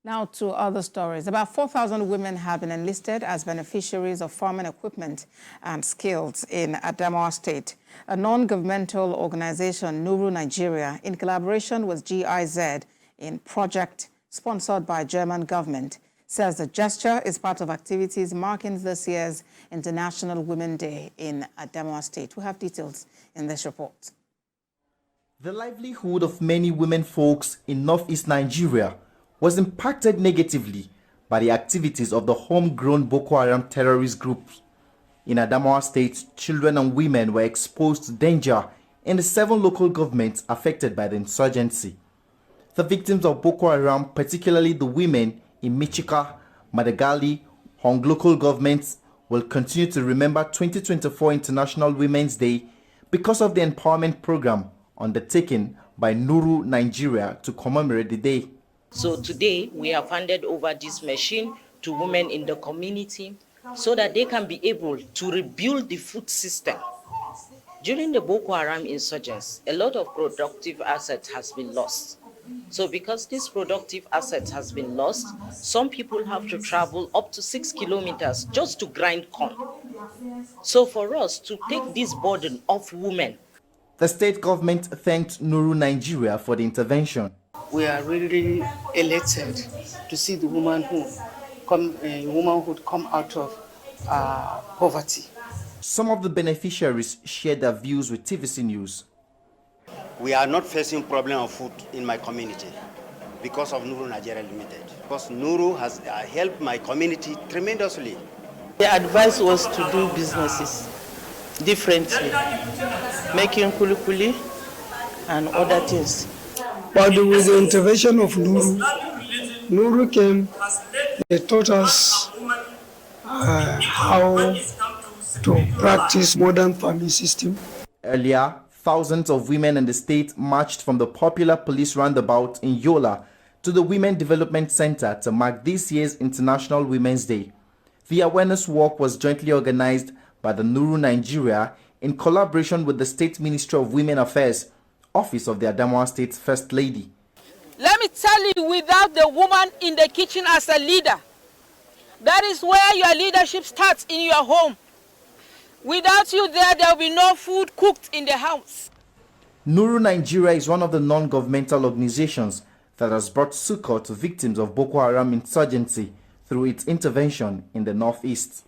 Now to other stories. About 4,000 women have been enlisted as beneficiaries of farming equipment and skills in Adamawa State. A non-governmental organization, Nuru Nigeria, in collaboration with GIZ in project sponsored by German government, says the gesture is part of activities marking this year's International Women's Day in Adamawa State. We have details in this report. The livelihood of many women folks in northeast Nigeria was impacted negatively by the activities of the homegrown Boko Haram terrorist group. In Adamawa State, children and women were exposed to danger in the 7 local governments affected by the insurgency. The victims of Boko Haram, particularly the women in Michika, Madagali, Hong local governments, will continue to remember 2024 International Women's Day because of the empowerment program undertaken by Nuru Nigeria to commemorate the day. So today we have handed over this machine to women in the community so that they can be able to rebuild the food system. During the Boko Haram insurgents, a lot of productive assets has been lost. So because this productive asset has been lost, some people have to travel up to 6 kilometers just to grind corn. So for us to take this burden off women. The state government thanked Nuru Nigeria for the intervention. We are really elated to see the womanhood come out of poverty. Some of the beneficiaries shared their views with TVC News. We are not facing problem of food in my community because of Nuru Nigeria Limited. Because Nuru has helped my community tremendously. The advice was to do businesses differently, making kuli and other things. But with the intervention of Nuru came, they taught us how to practice modern farming system. Earlier, thousands of women in the state marched from the popular police roundabout in Yola to the Women Development Center to mark this year's International Women's Day. The awareness walk was jointly organized by the Nuru Nigeria in collaboration with the State Ministry of Women Affairs, Office of the Adamawa State First Lady. Let me tell you, without the woman in the kitchen as a leader, that is where your leadership starts, in your home. Without you there will be no food cooked in the house. Nuru Nigeria is one of the non-governmental organizations that has brought succor to victims of Boko Haram insurgency through its intervention in the northeast.